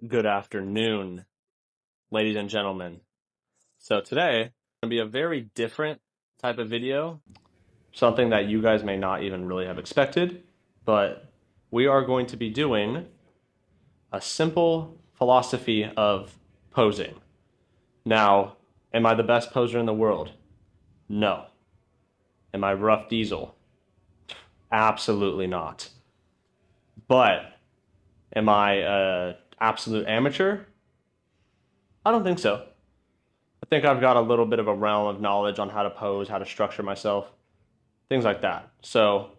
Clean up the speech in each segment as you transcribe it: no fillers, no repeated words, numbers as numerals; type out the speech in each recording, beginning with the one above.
Good afternoon, ladies and gentlemen. So today, it's going to be a very different type of video, something that you guys may not even really have expected, but we are going to be doing a simple philosophy of posing. Now, am I the best poser in the world? No. Am I rough diesel? Absolutely not. But am I a absolute amateur? I don't think so. I think I've got a little bit of a realm of knowledge on how to pose, how to structure myself, things like that. So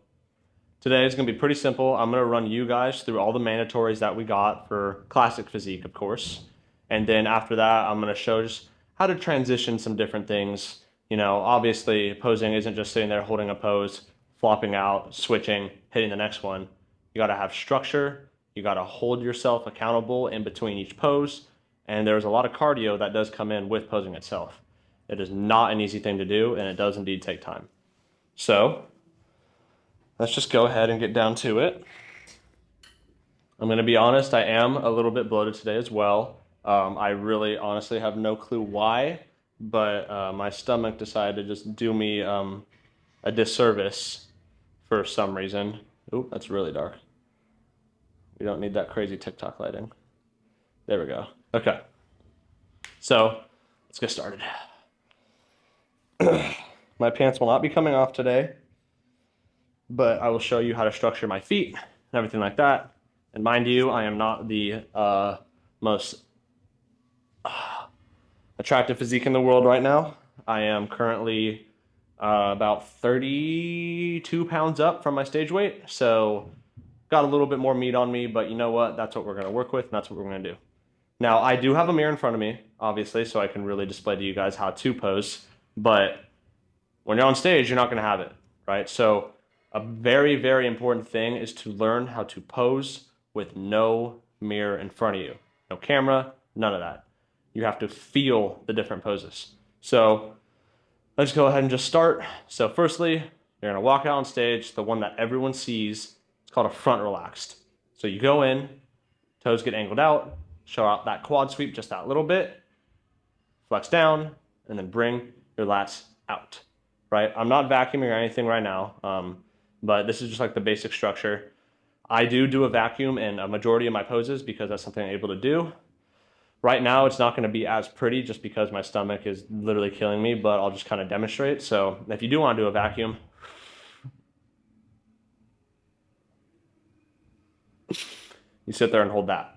today is going to be pretty simple. I'm going to run you guys through all the mandatories that we got for classic physique, of course. And then after that, I'm going to show just how to transition some different things. You know, obviously posing isn't just sitting there holding a pose, flopping out, switching, hitting the next one. You got to have structure. You got to hold yourself accountable in between each pose. And there's a lot of cardio that does come in with posing itself. It is not an easy thing to do, and it does indeed take time. So let's just go ahead and get down to it. I'm going to be honest, I am a little bit bloated today as well. I really honestly have no clue why, but my stomach decided to just do me a disservice for some reason. Ooh, that's really dark. We don't need that crazy TikTok lighting. There we go. Okay. So let's get started. My pants will not be coming off today, but I will show you how to structure my feet and everything like that. And mind you, I am not the most attractive physique in the world right now. I am currently about 32 pounds up from my stage weight, so got a little bit more meat on me, but you know what? That's what we're going to work with, and that's what we're going to do. Now, I do have a mirror in front of me, obviously, so I can really display to you guys how to pose, but when you're on stage, you're not going to have it, right? So a very, very important thing is to learn how to pose with no mirror in front of you. No camera, none of that. You have to feel the different poses. So let's go ahead and just start. So firstly, you're gonna walk out on stage, the one that everyone sees. It's called a front relaxed. So you go in, toes get angled out, show out that quad sweep just that little bit, flex down, and then bring your lats out, right? I'm not vacuuming or anything right now, but this is just like the basic structure. I do a vacuum in a majority of my poses because that's something I'm able to do. Right now, it's not going to be as pretty just because my stomach is literally killing me, but I'll just kind of demonstrate. So if you do want to do a vacuum, you sit there and hold that.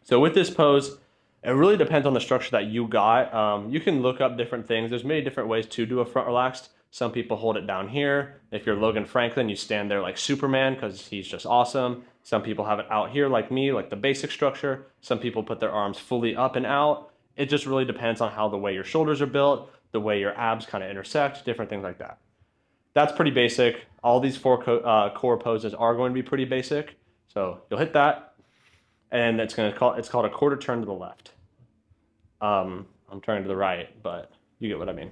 So with this pose, it really depends on the structure that you got. You can look up different things. There's many different ways to do a front relaxed. Some people hold it down here. If you're Logan Franklin, you stand there like Superman because he's just awesome. Some people have it out here like me, like the basic structure. Some people put their arms fully up and out. It just really depends on how the way your shoulders are built, the way your abs kind of intersect, different things like that. That's pretty basic. All these four core poses are going to be pretty basic. So you'll hit that, and it's called a quarter turn to the left. I'm turning to the right, but you get what I mean.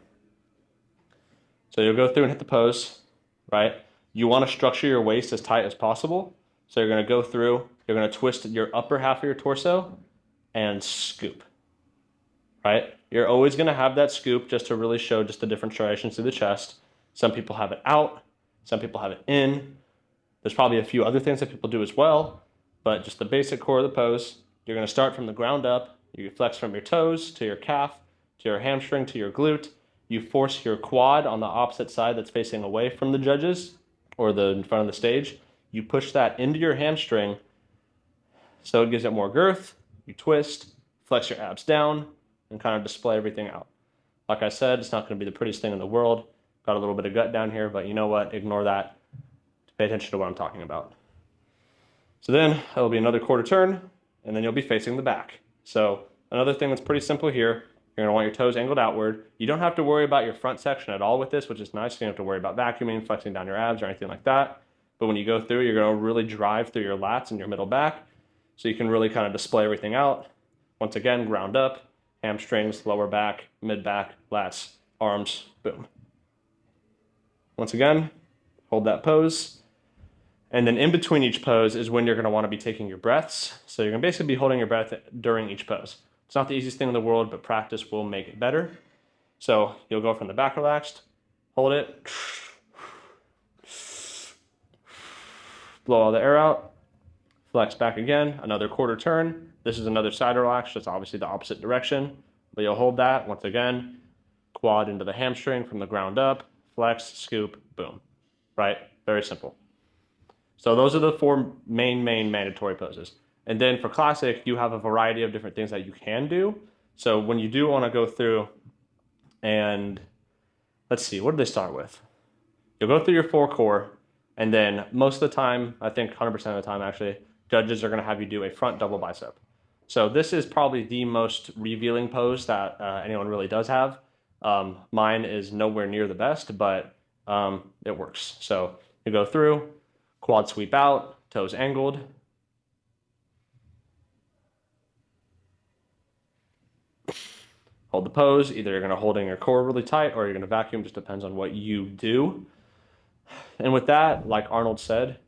So you'll go through and hit the pose, right? You want to structure your waist as tight as possible. So you're going to go through, you're going to twist your upper half of your torso and scoop, right? You're always going to have that scoop just to really show just the different striations through the chest. Some people have it out, some people have it in. There's probably a few other things that people do as well, but just the basic core of the pose, you're going to start from the ground up. You flex from your toes to your calf, to your hamstring, to your glute. You force your quad on the opposite side that's facing away from the judges or the in front of the stage. You push that into your hamstring so it gives it more girth. You twist, flex your abs down, and kind of display everything out. Like I said, it's not going to be the prettiest thing in the world. Got a little bit of gut down here, but you know what? Ignore that. Pay attention to what I'm talking about. So then it'll be another quarter turn, and then you'll be facing the back. So another thing that's pretty simple here, you're gonna want your toes angled outward. You don't have to worry about your front section at all with this, which is nice. You don't have to worry about vacuuming, flexing down your abs or anything like that. But when you go through, you're gonna really drive through your lats and your middle back, so you can really kind of display everything out. Once again, ground up, hamstrings, lower back, mid back, lats, arms, boom. Once again, hold that pose. And then in between each pose is when you're going to want to be taking your breaths. So you're going to basically be holding your breath during each pose. It's not the easiest thing in the world, but practice will make it better. So you'll go from the back relaxed, hold it, blow all the air out, flex back again, another quarter turn. This is another side relax, that's obviously the opposite direction, but you'll hold that once again, quad into the hamstring from the ground up, flex, scoop, boom, right? Very simple. So those are the four main mandatory poses. And then for classic, you have a variety of different things that you can do. So when you do want to go through and let's see, what do they start with? You'll go through your four core, and then most of the time, I think 100% of the time actually, judges are going to have you do a front double bicep. So this is probably the most revealing pose that anyone really does have. Mine is nowhere near the best, but it works. So you go through, quad sweep out, toes angled. Hold the pose. Either you're going to hold in your core really tight or you're going to vacuum, just depends on what you do. And with that, like Arnold said,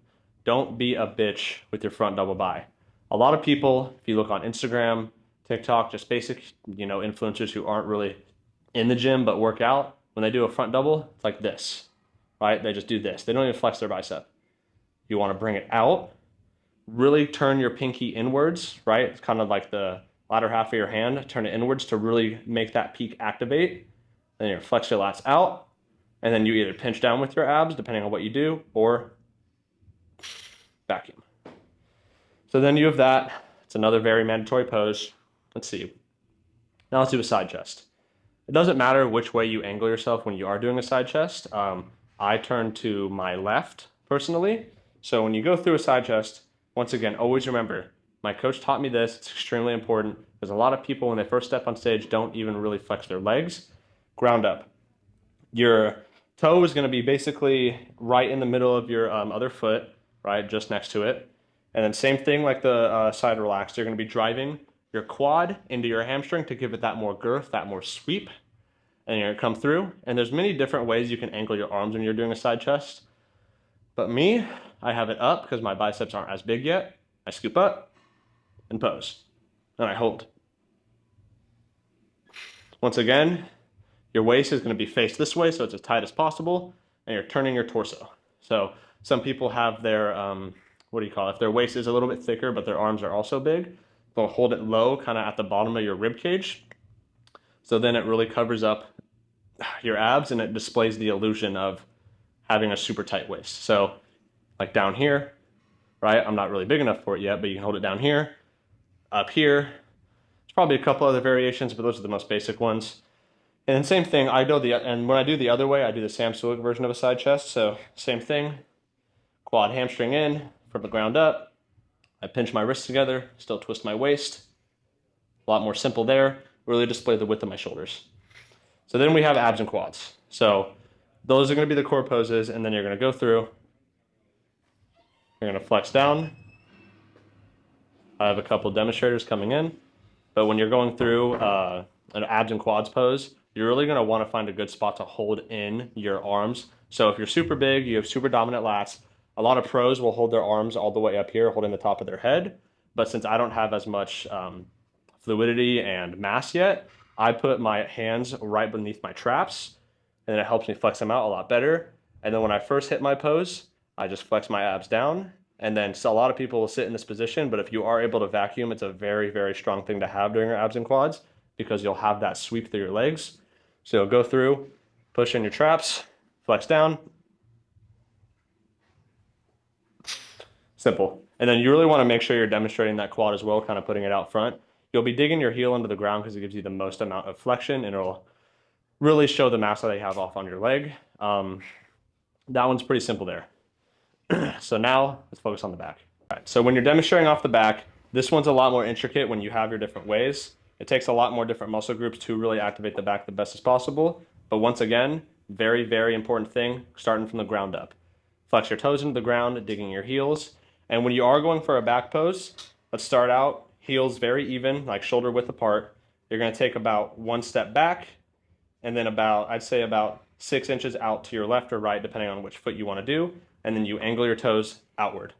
don't be a bitch with your front double bi. A lot of people, if you look on Instagram, TikTok, just basic, influencers who aren't really in the gym but work out, when they do a front double, it's like this, right? They just do this. They don't even flex their bicep. You want to bring it out, really turn your pinky inwards, right? It's kind of like the latter half of your hand, turn it inwards to really make that peak activate. Then you flex your lats out, and then you either pinch down with your abs, depending on what you do, or vacuum. So then you have that. It's another very mandatory pose. Let's see. Now let's do a side chest. It doesn't matter which way you angle yourself when you are doing a side chest. I turn to my left, personally. So when you go through a side chest, once again, always remember, my coach taught me this. It's extremely important because a lot of people, when they first step on stage, don't even really flex their legs. Ground up. Your toe is going to be basically right in the middle of your other foot, right, just next to it. And then same thing like the side relaxed. You're going to be driving your quad into your hamstring to give it that more girth, that more sweep. And you're going to come through. And there's many different ways you can angle your arms when you're doing a side chest. But me, I have it up because my biceps aren't as big yet. I scoop up and pose. And I hold. Once again, your waist is going to be faced this way, so it's as tight as possible, and you're turning your torso. So some people have their, if their waist is a little bit thicker, but their arms are also big, they'll hold it low, kind of at the bottom of your rib cage. So then it really covers up your abs, and it displays the illusion of having a super tight waist. So like down here, right? I'm not really big enough for it yet, but you can hold it down here, up here. There's probably a couple other variations, but those are the most basic ones. And then same thing, and when I do the other way, I do the Sam Sulek version of a side chest. So same thing, quad hamstring in from the ground up. I pinch my wrists together, still twist my waist. A lot more simple there. Really display the width of my shoulders. So then we have abs and quads. So those are going to be the core poses, and then you're going to go through. You're going to flex down. I have a couple demonstrators coming in. But when you're going through an abs and quads pose, you're really going to want to find a good spot to hold in your arms. So if you're super big, you have super dominant lats, a lot of pros will hold their arms all the way up here, holding the top of their head. But since I don't have as much fluidity and mass yet, I put my hands right beneath my traps, and then it helps me flex them out a lot better. And then when I first hit my pose, I just flex my abs down. And then so a lot of people will sit in this position, but if you are able to vacuum, it's a very, very strong thing to have during your abs and quads because you'll have that sweep through your legs. So you'll go through, push in your traps, flex down. Simple. And then you really want to make sure you're demonstrating that quad as well, kind of putting it out front. You'll be digging your heel into the ground because it gives you the most amount of flexion, and it'll really show the mass that you have off on your leg. That one's pretty simple there. So now let's focus on the back. All right, so when you're demonstrating off the back, this one's a lot more intricate when you have your different ways. It takes a lot more different muscle groups to really activate the back the best as possible. But once again, very, very important thing, starting from the ground up. Flex your toes into the ground, digging your heels. And when you are going for a back pose, let's start out heels very even, like shoulder width apart. You're going to take about one step back, and then I'd say about 6 inches out to your left or right, depending on which foot you want to do. and then you angle your toes outward.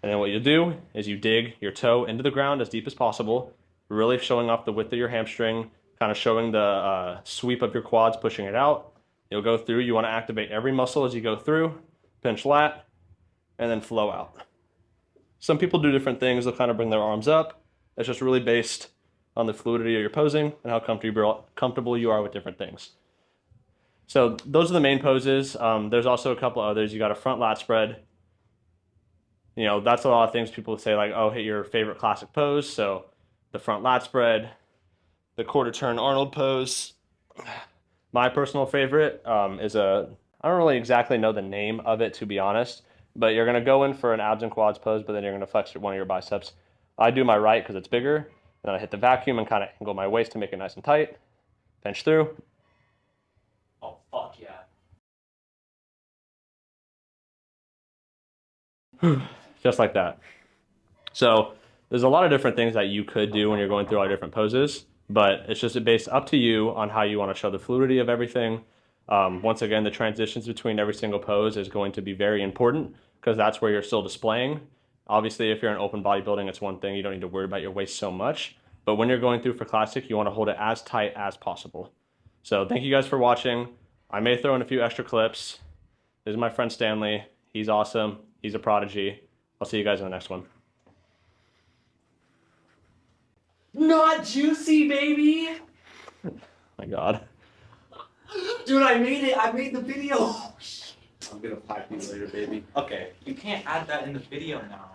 And then what you do is you dig your toe into the ground as deep as possible, really showing off the width of your hamstring, kind of showing the sweep of your quads, pushing it out. You'll go through. You want to activate every muscle as you go through, pinch lat, and then flow out. Some people do different things. They'll kind of bring their arms up. It's just really based on the fluidity of your posing and how comfortable you are with different things. So those are the main poses. There's also a couple others. You got a front lat spread. You know, that's a lot of things people say like, oh, hit your favorite classic pose. So the front lat spread, the quarter turn Arnold pose. My personal favorite is I don't really exactly know the name of it, to be honest, but you're going to go in for an abs and quads pose, but then you're going to flex one of your biceps. I do my right because it's bigger, and then I hit the vacuum and kind of angle my waist to make it nice and tight. Pinch through. Oh, fuck yeah. Just like that. So there's a lot of different things that you could do when you're going through all different poses, but it's just based up to you on how you want to show the fluidity of everything. Once again, the transitions between every single pose is going to be very important because that's where you're still displaying. Obviously, if you're in open bodybuilding, it's one thing. You don't need to worry about your waist so much. But when you're going through for classic, you want to hold it as tight as possible. So thank you guys for watching. I may throw in a few extra clips. This is my friend Stanley. He's awesome. He's a prodigy. I'll see you guys in the next one. Not juicy, baby! My God. Dude, I made it! I made the video! I'm gonna pipe you later, baby. Okay, you can't add that in the video now.